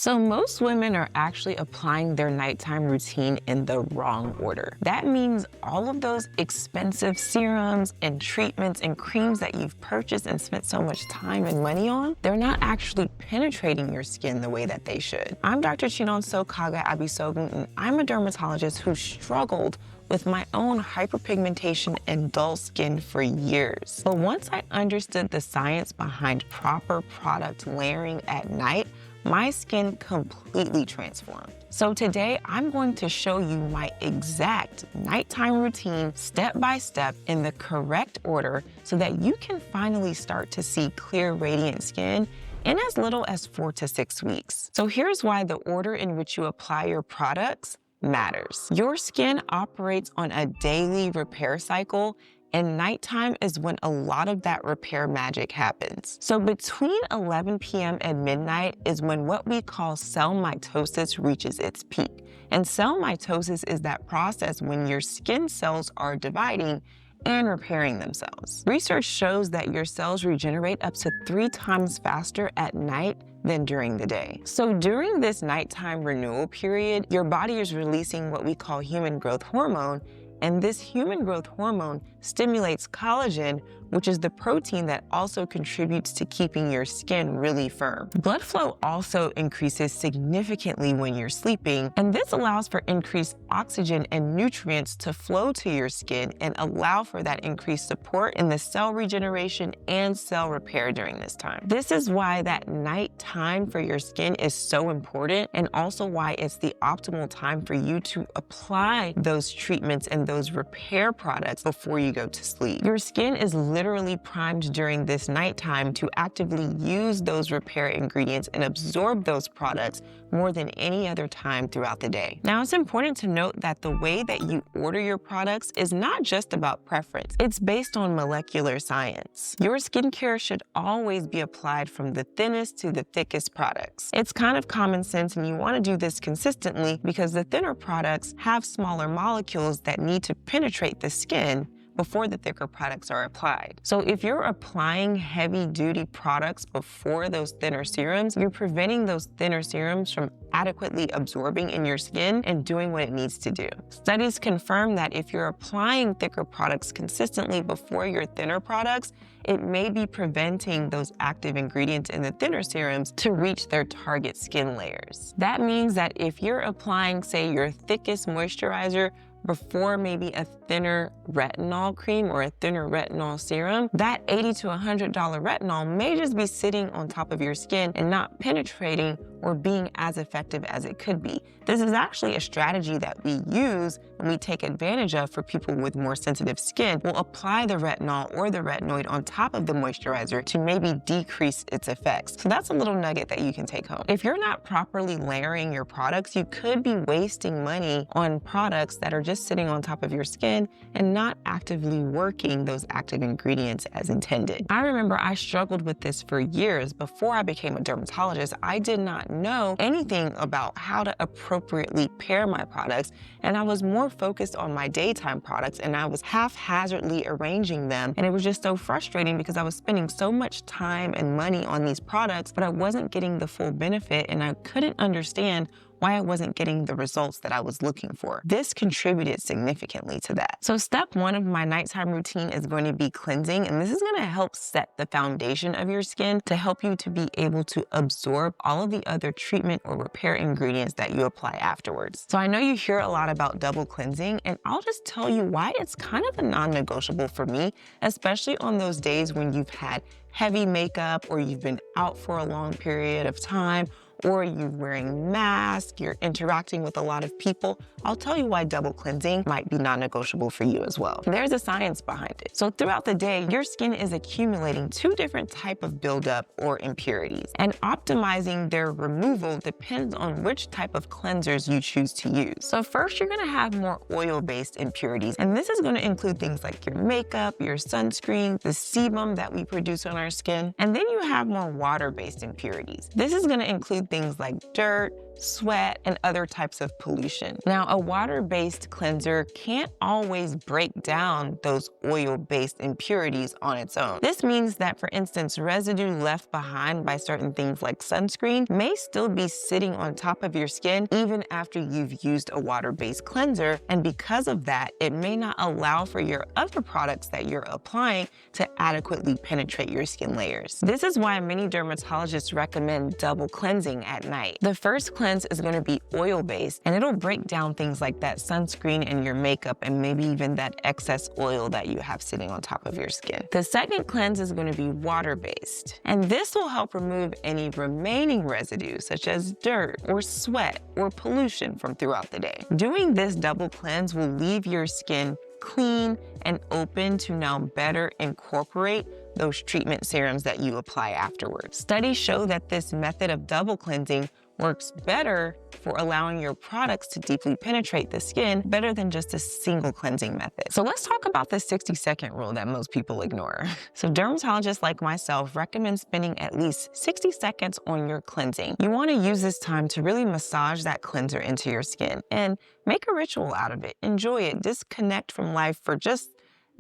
So most women are actually applying their nighttime routine in the wrong order. That means all of those expensive serums and treatments and creams that you've purchased and spent so much time and money on, they're not actually penetrating your skin the way that they should. I'm Dr. Chinonsomd, and I'm a dermatologist who struggled with my own hyperpigmentation and dull skin for years. But once I understood the science behind proper product layering at night, my skin completely transformed. So today, I'm going to show you my exact nighttime routine step by step in the correct order so that you can finally start to see clear, radiant skin in as little as 4 to 6 weeks. So here's why the order in which you apply your products matters. Your skin operates on a daily repair cycle, and nighttime is when a lot of that repair magic happens. So between 11 p.m. and midnight is when what we call cell mitosis reaches its peak. And cell mitosis is that process when your skin cells are dividing and repairing themselves. Research shows that your cells regenerate up to 3 times faster at night than during the day. So during this nighttime renewal period, your body is releasing what we call human growth hormone, and this human growth hormone stimulates collagen, which is the protein that also contributes to keeping your skin really firm. Blood flow also increases significantly when you're sleeping, and this allows for increased oxygen and nutrients to flow to your skin and allow for that increased support in the cell regeneration and cell repair during this time. This is why that night time for your skin is so important, and also why it's the optimal time for you to apply those treatments and those repair products before you go to sleep. Your skin is literally primed during this nighttime to actively use those repair ingredients and absorb those products more than any other time throughout the day. Now, it's important to note that the way that you order your products is not just about preference. It's based on molecular science. Your skincare should always be applied from the thinnest to the thickest products. It's kind of common sense, and you want to do this consistently because the thinner products have smaller molecules that need to penetrate the skin before the thicker products are applied. So if you're applying heavy-duty products before those thinner serums, you're preventing those thinner serums from adequately absorbing in your skin and doing what it needs to do. Studies confirm that if you're applying thicker products consistently before your thinner products, it may be preventing those active ingredients in the thinner serums to reach their target skin layers. That means that if you're applying, say, your thickest moisturizer before maybe a thinner retinol cream or a thinner retinol serum, that $80 to $100 retinol may just be sitting on top of your skin and not penetrating or being as effective as it could be. This is actually a strategy that we use and we take advantage of for people with more sensitive skin. We'll apply the retinol or the retinoid on top of the moisturizer to maybe decrease its effects. So that's a little nugget that you can take home. If you're not properly layering your products, you could be wasting money on products that are just sitting on top of your skin and not actively working those active ingredients as intended. I remember I struggled with this for years. Before I became a dermatologist, I did not know anything about how to appropriately pair my products, and I was more focused on my daytime products, and I was haphazardly arranging them, and it was just so frustrating because I was spending so much time and money on these products, but I wasn't getting the full benefit, and I couldn't understand why I wasn't getting the results that I was looking for. This contributed significantly to that. So step 1 of my nighttime routine is going to be cleansing, and this is going to help set the foundation of your skin to help you to be able to absorb all of the other treatment or repair ingredients that you apply afterwards. So I know you hear a lot about double cleansing, and I'll just tell you why it's kind of a non-negotiable for me, especially on those days when you've had heavy makeup or you've been out for a long period of time, or you're wearing masks, you're interacting with a lot of people. I'll tell you why double cleansing might be non-negotiable for you as well. There's a science behind it. So throughout the day, your skin is accumulating 2 different types of buildup or impurities, and optimizing their removal depends on which type of cleansers you choose to use. So first, you're gonna have more oil-based impurities, and this is gonna include things like your makeup, your sunscreen, the sebum that we produce on our skin, and then you have more water-based impurities. This is gonna include things like dirt, sweat, and other types of pollution. Now, a water-based cleanser can't always break down those oil-based impurities on its own. This means that, for instance, residue left behind by certain things like sunscreen may still be sitting on top of your skin even after you've used a water-based cleanser, and because of that, it may not allow for your other products that you're applying to adequately penetrate your skin layers. This is why many dermatologists recommend double cleansing at night. The first cleanse is going to be oil-based, and it'll break down things like that sunscreen and your makeup and maybe even that excess oil that you have sitting on top of your skin. The second cleanse is going to be water-based, and this will help remove any remaining residue such as dirt or sweat or pollution from throughout the day. Doing this double cleanse will leave your skin clean and open to now better incorporate those treatment serums that you apply afterwards. Studies show that this method of double cleansing works better for allowing your products to deeply penetrate the skin better than just a single cleansing method. So let's talk about the 60-second rule that most people ignore. So dermatologists like myself recommend spending at least 60 seconds on your cleansing. You want to use this time to really massage that cleanser into your skin and make a ritual out of it. Enjoy it. Disconnect from life for just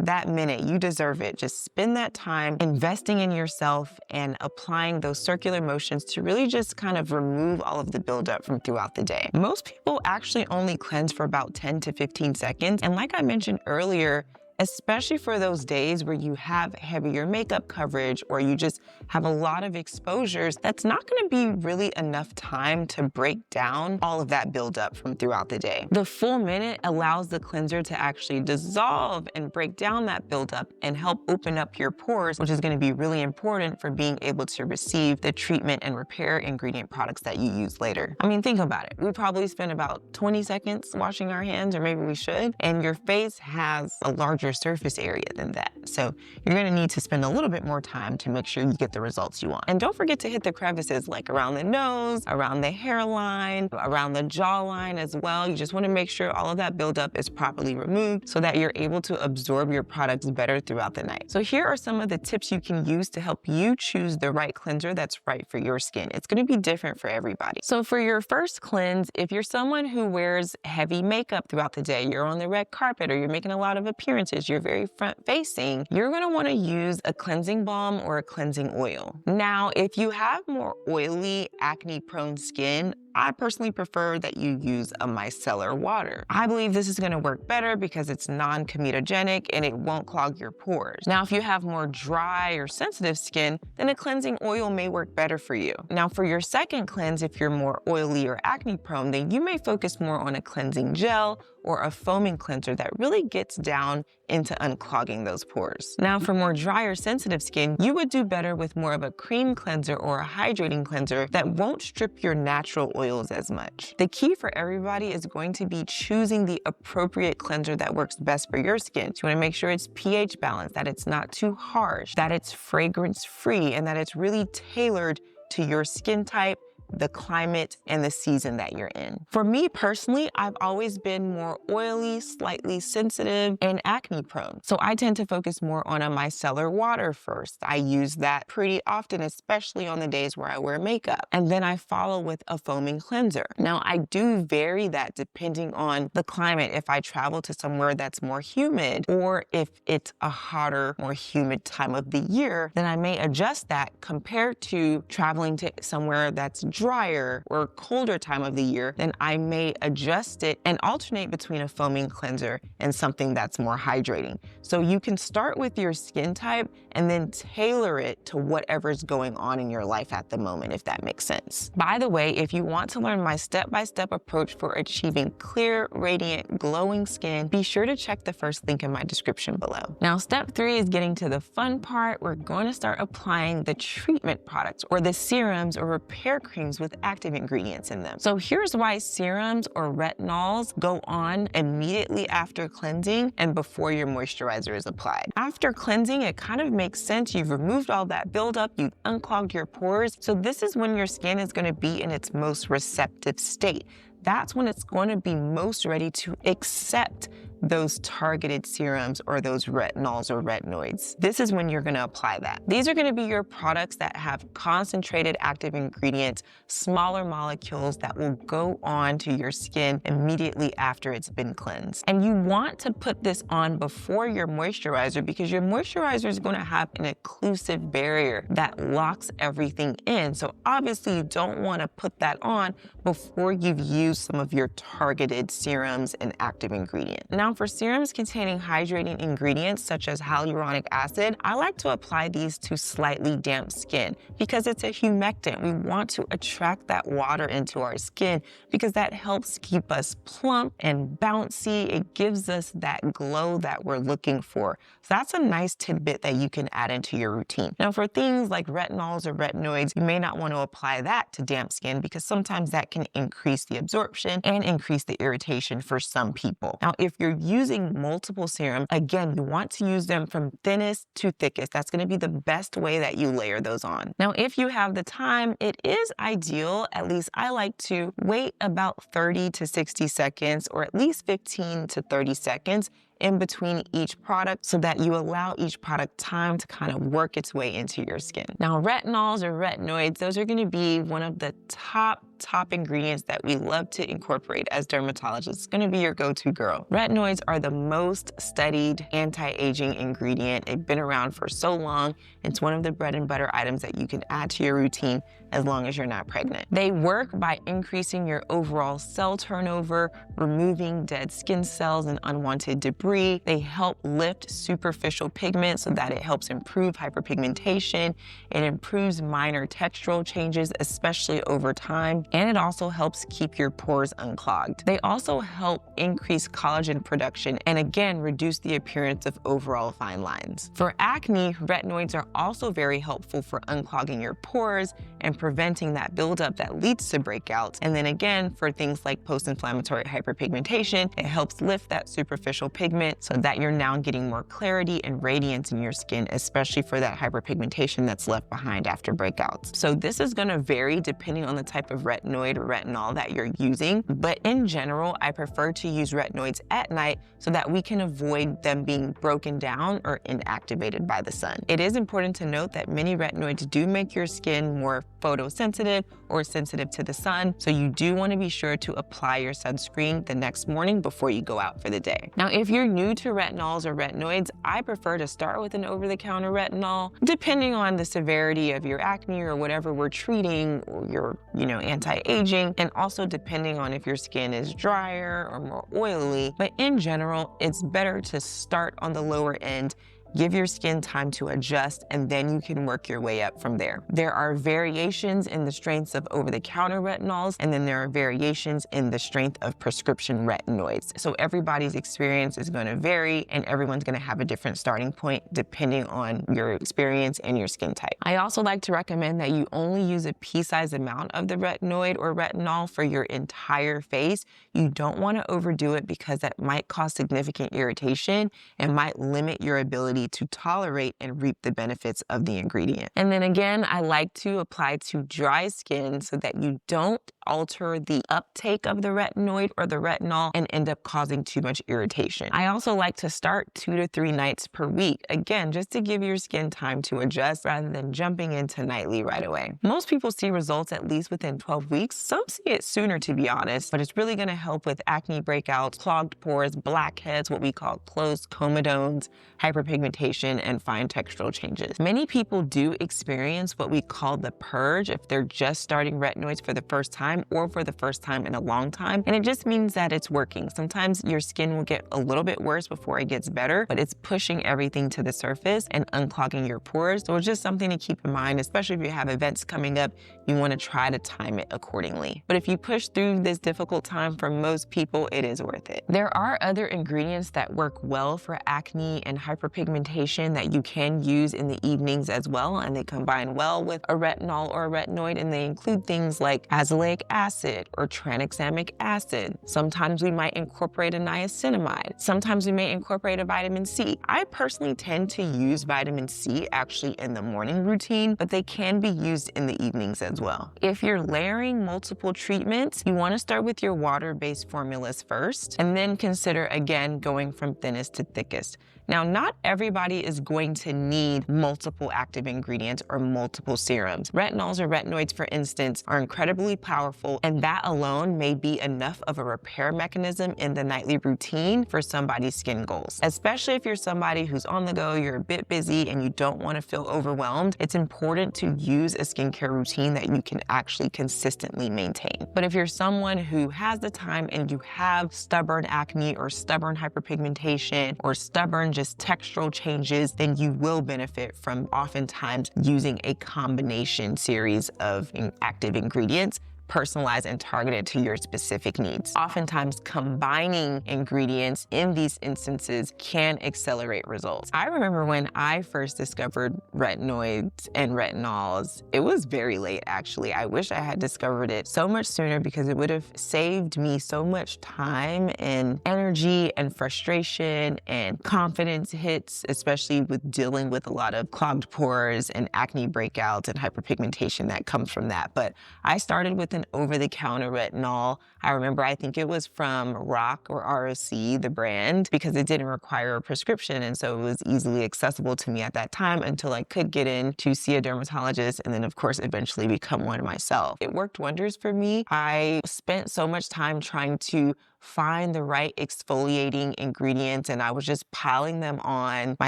that minute. You deserve it. Just spend that time investing in yourself and applying those circular motions to really just kind of remove all of the buildup from throughout the day. Most people actually only cleanse for about 10 to 15 seconds. And like I mentioned earlier, especially for those days where you have heavier makeup coverage or you just have a lot of exposures, that's not going to be really enough time to break down all of that buildup from throughout the day. The full minute allows the cleanser to actually dissolve and break down that buildup and help open up your pores, which is going to be really important for being able to receive the treatment and repair ingredient products that you use later. I mean, think about it. We probably spend about 20 seconds washing our hands, or maybe we should, and your face has a larger surface area than that. So you're going to need to spend a little bit more time to make sure you get the results you want. And don't forget to hit the crevices like around the nose, around the hairline, around the jawline as well. You just want to make sure all of that buildup is properly removed so that you're able to absorb your products better throughout the night. So here are some of the tips you can use to help you choose the right cleanser that's right for your skin. It's going to be different for everybody. So for your first cleanse, if you're someone who wears heavy makeup throughout the day, you're on the red carpet, or you're making a lot of appearances, you're very front-facing, you're going to want to use a cleansing balm or a cleansing oil. Now, if you have more oily, acne-prone skin, I personally prefer that you use a micellar water. I believe this is going to work better because it's non-comedogenic and it won't clog your pores. Now, if you have more dry or sensitive skin, then a cleansing oil may work better for you. Now, for your second cleanse, if you're more oily or acne-prone, then you may focus more on a cleansing gel or a foaming cleanser that really gets down into unclogging those pores. Now, for more dry or sensitive skin, you would do better with more of a cream cleanser or a hydrating cleanser that won't strip your natural oils as much. The key for everybody is going to be choosing the appropriate cleanser that works best for your skin. So you want to make sure it's pH balanced, that it's not too harsh, that it's fragrance-free, and that it's really tailored to your skin type, the climate, and the season that you're in. For me personally, I've always been more oily, slightly sensitive, and acne prone. So I tend to focus more on a micellar water first. I use that pretty often, especially on the days where I wear makeup. And then I follow with a foaming cleanser. Now, I do vary that depending on the climate. If I travel to somewhere that's more humid, or if it's a hotter, more humid time of the year, then I may adjust that compared to traveling to somewhere that's drier or colder time of the year, then I may adjust it and alternate between a foaming cleanser and something that's more hydrating. So you can start with your skin type and then tailor it to whatever's going on in your life at the moment, if that makes sense. By the way, if you want to learn my step-by-step approach for achieving clear, radiant, glowing skin, be sure to check the first link in my description below. Now, step 3 is getting to the fun part. We're going to start applying the treatment products or the serums or repair creams with active ingredients in them. So here's why serums or retinols go on immediately after cleansing and before your moisturizer is applied. After cleansing, it kind of makes sense. You've removed all that buildup, you've unclogged your pores. So this is when your skin is going to be in its most receptive state. That's when it's going to be most ready to accept those targeted serums or those retinols or retinoids. This is when you're going to apply that. These are going to be your products that have concentrated active ingredients, smaller molecules that will go on to your skin immediately after it's been cleansed. And you want to put this on before your moisturizer because your moisturizer is going to have an occlusive barrier that locks everything in. So obviously you don't want to put that on before you've used some of your targeted serums and active ingredients. Now for serums containing hydrating ingredients such as hyaluronic acid, I like to apply these to slightly damp skin because it's a humectant. We want to attract that water into our skin because that helps keep us plump and bouncy. It gives us that glow that we're looking for. So that's a nice tidbit that you can add into your routine. Now for things like retinols or retinoids, you may not want to apply that to damp skin because sometimes that can increase the absorption and increase the irritation for some people. Now if you're using multiple serums, again, you want to use them from thinnest to thickest. That's going to be the best way that you layer those on. Now if you have the time, it is ideal, at least I like to wait about 30 to 60 seconds or at least 15 to 30 seconds in between each product so that you allow each product time to kind of work its way into your skin. Now, retinols or retinoids, those are going to be one of the top ingredients that we love to incorporate as dermatologists. It's going to be your go-to girl. Retinoids are the most studied anti-aging ingredient. They've been around for so long. It's one of the bread and butter items that you can add to your routine as long as you're not pregnant. They work by increasing your overall cell turnover, removing dead skin cells and unwanted debris. They help lift superficial pigment so that it helps improve hyperpigmentation. It improves minor textural changes, especially over time. And it also helps keep your pores unclogged. They also help increase collagen production and again, reduce the appearance of overall fine lines. For acne, retinoids are also very helpful for unclogging your pores and preventing that buildup that leads to breakouts. And then again, for things like post-inflammatory hyperpigmentation, it helps lift that superficial pigment so that you're now getting more clarity and radiance in your skin, especially for that hyperpigmentation that's left behind after breakouts. So this is gonna vary depending on the type of retinoid or retinol that you're using. But in general, I prefer to use retinoids at night so that we can avoid them being broken down or inactivated by the sun. It is important to note that many retinoids do make your skin more photosensitive or sensitive to the sun. So you do want to be sure to apply your sunscreen the next morning before you go out for the day. Now, if you're new to retinols or retinoids, I prefer to start with an over-the-counter retinol, depending on the severity of your acne or whatever we're treating, or your, anti-aging, and also depending on if your skin is drier or more oily. But in general, it's better to start on the lower end, give your skin time to adjust, and then you can work your way up from there. There are variations in the strengths of over-the-counter retinols, and then there are variations in the strength of prescription retinoids. So everybody's experience is going to vary, and everyone's going to have a different starting point depending on your experience and your skin type. I also like to recommend that you only use a pea-sized amount of the retinoid or retinol for your entire face. You don't want to overdo it because that might cause significant irritation and might limit your ability to tolerate and reap the benefits of the ingredient. And then again, I like to apply to dry skin so that you don't alter the uptake of the retinoid or the retinol and end up causing too much irritation. I also like to start 2 to 3 nights per week, again, just to give your skin time to adjust rather than jumping into nightly right away. Most people see results at least within 12 weeks. Some see it sooner, to be honest, but it's really going to help with acne breakouts, clogged pores, blackheads, what we call closed comedones, hyperpigmentation, and fine textural changes. Many people do experience what we call the purge if they're just starting retinoids for the first time or for the first time in a long time. And it just means that it's working. Sometimes your skin will get a little bit worse before it gets better, but it's pushing everything to the surface and unclogging your pores. So it's just something to keep in mind, especially if you have events coming up, you want to try to time it accordingly. But if you push through this difficult time, for most people, it is worth it. There are other ingredients that work well for acne and hyperpigmentation that you can use in the evenings as well, and they combine well with a retinol or a retinoid, and they include things like azelaic acid or tranexamic acid. Sometimes we might incorporate a niacinamide. Sometimes we may incorporate a vitamin C. I personally tend to use vitamin C actually in the morning routine, but they can be used in the evenings as well. If you're layering multiple treatments, you want to start with your water-based formulas first, and then consider again going from thinnest to thickest. Now, not everybody is going to need multiple active ingredients or multiple serums. Retinols or retinoids, for instance, are incredibly powerful, and that alone may be enough of a repair mechanism in the nightly routine for somebody's skin goals. Especially if you're somebody who's on the go, you're a bit busy, and you don't want to feel overwhelmed, it's important to use a skincare routine that you can actually consistently maintain. But if you're someone who has the time and you have stubborn acne or stubborn hyperpigmentation or stubborn just textural changes, then you will benefit from oftentimes using a combination series of active ingredients personalized and targeted to your specific needs. Oftentimes, combining ingredients in these instances can accelerate results. I remember when I first discovered retinoids and retinols, it was very late actually. I wish I had discovered it so much sooner because it would have saved me so much time and energy and frustration and confidence hits, especially with dealing with a lot of clogged pores and acne breakouts and hyperpigmentation that comes from that. But I started with an over-the-counter retinol. I think it was from ROC or ROC, the brand, because it didn't require a prescription. And so it was easily accessible to me at that time until I could get in to see a dermatologist and then, of course, eventually become one myself. It worked wonders for me. I spent so much time trying to find the right exfoliating ingredients, and I was just piling them on. My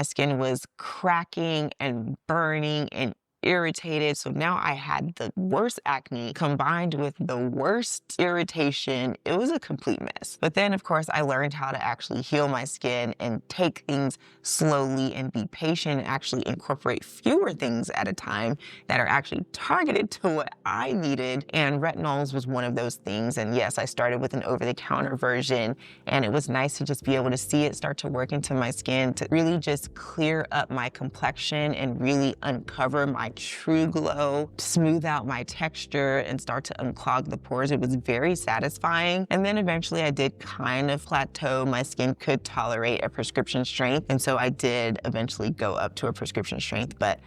skin was cracking and burning and irritated. So now I had the worst acne combined with the worst irritation. It was a complete mess. But then, of course, I learned how to actually heal my skin and take things slowly and be patient and actually incorporate fewer things at a time that are actually targeted to what I needed. And retinols was one of those things. And yes, I started with an over-the-counter version, and it was nice to just be able to see it start to work into my skin to really just clear up my complexion and really uncover my true glow, smooth out my texture, and start to unclog the pores. It was very satisfying. And then eventually I did kind of plateau. My skin could tolerate a prescription strength. And so I did eventually go up to a prescription strength. But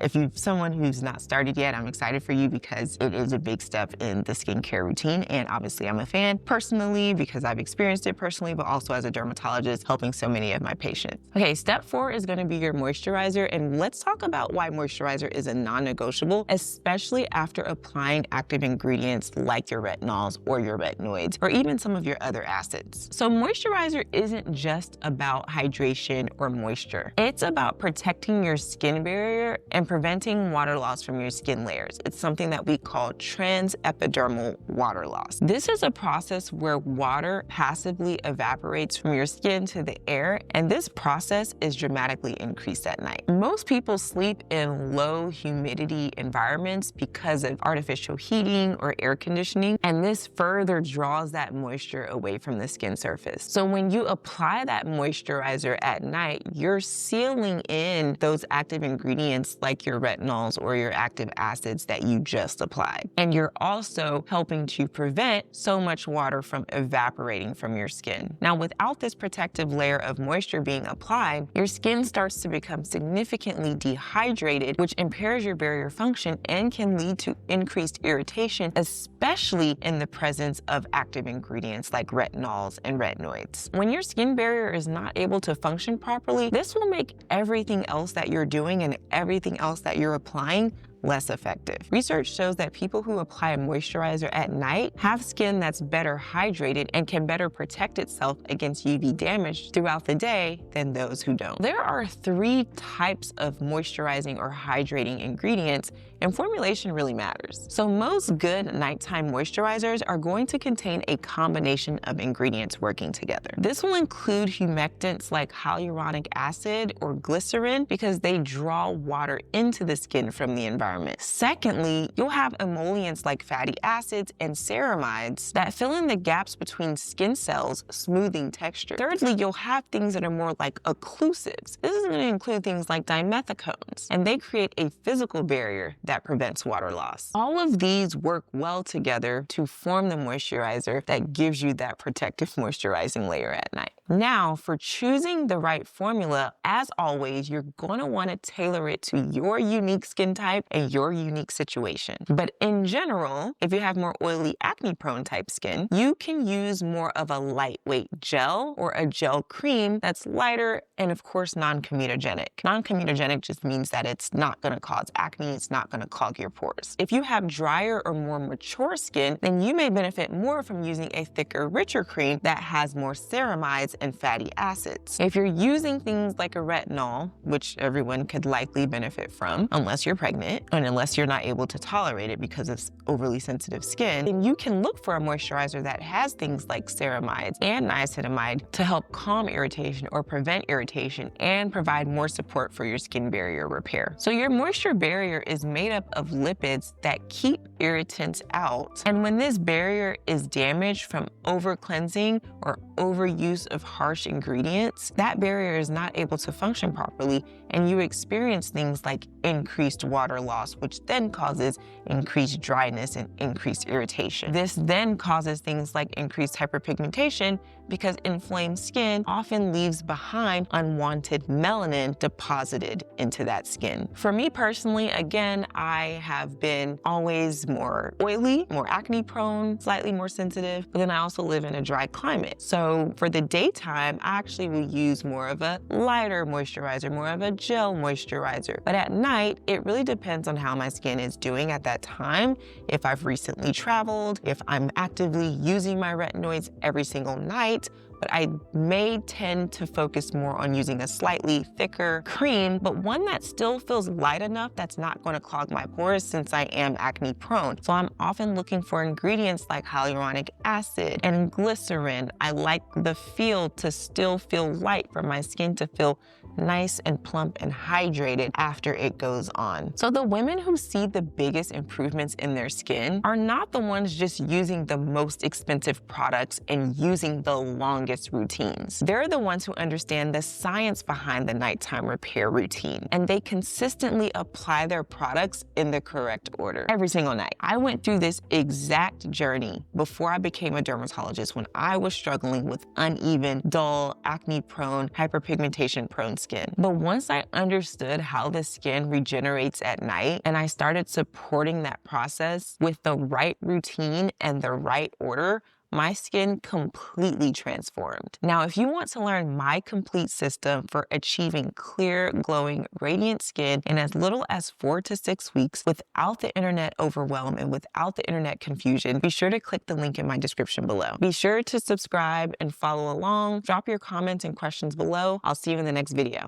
if you're someone who's not started yet, I'm excited for you because it is a big step in the skincare routine. And obviously I'm a fan personally because I've experienced it personally, but also as a dermatologist helping so many of my patients. Okay, step 4 is gonna be your moisturizer. And let's talk about why moisturizer is a non-negotiable, especially after applying active ingredients like your retinols or your retinoids, or even some of your other acids. So moisturizer isn't just about hydration or moisture. It's about protecting your skin barrier and preventing water loss from your skin layers. It's something that we call transepidermal water loss. This is a process where water passively evaporates from your skin to the air, and this process is dramatically increased at night. Most people sleep in low humidity environments because of artificial heating or air conditioning, and this further draws that moisture away from the skin surface. So when you apply that moisturizer at night, you're sealing in those active ingredients like your retinols or your active acids that you just applied. And you're also helping to prevent so much water from evaporating from your skin. Now, without this protective layer of moisture being applied, your skin starts to become significantly dehydrated, which impairs your barrier function and can lead to increased irritation, especially in the presence of active ingredients like retinols and retinoids. When your skin barrier is not able to function properly, this will make everything else that you're doing and everything else that you're applying less effective. Research shows that people who apply a moisturizer at night have skin that's better hydrated and can better protect itself against UV damage throughout the day than those who don't. There are 3 types of moisturizing or hydrating ingredients, and formulation really matters. So most good nighttime moisturizers are going to contain a combination of ingredients working together. This will include humectants like hyaluronic acid or glycerin because they draw water into the skin from the environment. environment. Secondly, you'll have emollients like fatty acids and ceramides that fill in the gaps between skin cells, smoothing texture. Thirdly, you'll have things that are more like occlusives. This is going to include things like dimethicones, and they create a physical barrier that prevents water loss. All of these work well together to form the moisturizer that gives you that protective moisturizing layer at night. Now, for choosing the right formula, as always, you're going to want to tailor it to your unique skin type and your unique situation. But in general, if you have more oily, acne-prone type skin, you can use more of a lightweight gel or a gel cream that's lighter and, of course, non-comedogenic. Non-comedogenic just means that it's not going to cause acne, it's not going to clog your pores. If you have drier or more mature skin, then you may benefit more from using a thicker, richer cream that has more ceramides and fatty acids. If you're using things like a retinol, which everyone could likely benefit from, unless you're pregnant and unless you're not able to tolerate it because of overly sensitive skin, then you can look for a moisturizer that has things like ceramides and niacinamide to help calm irritation or prevent irritation and provide more support for your skin barrier repair. So your moisture barrier is made up of lipids that keep irritants out. And when this barrier is damaged from over-cleansing or overuse of harsh ingredients, that barrier is not able to function properly, and you experience things like increased water loss, which then causes increased dryness and increased irritation. This then causes things like increased hyperpigmentation because inflamed skin often leaves behind unwanted melanin deposited into that skin. For me personally, again, I have been always more oily, more acne prone, slightly more sensitive, but then I also live in a dry climate. So for the daytime, I actually will use more of a lighter moisturizer, more of a gel moisturizer. But at night, it really depends on how my skin is doing at that time. If I've recently traveled, if I'm actively using my retinoids every single night, but I may tend to focus more on using a slightly thicker cream, but one that still feels light enough that's not going to clog my pores since I am acne prone. So I'm often looking for ingredients like hyaluronic acid and glycerin. I like the feel to still feel light for my skin to feel nice and plump and hydrated after it goes on. So the women who see the biggest improvements in their skin are not the ones just using the most expensive products and using the longest routines. They're the ones who understand the science behind the nighttime repair routine, and they consistently apply their products in the correct order every single night. I went through this exact journey before I became a dermatologist when I was struggling with uneven, dull, acne-prone, hyperpigmentation-prone skin. But once I understood how the skin regenerates at night and I started supporting that process with the right routine and the right order, my skin completely transformed. Now, if you want to learn my complete system for achieving clear, glowing, radiant skin in as little as 4 to 6 weeks without the internet overwhelm and without the internet confusion, be sure to click the link in my description below. Be sure to subscribe and follow along. Drop your comments and questions below. I'll see you in the next video.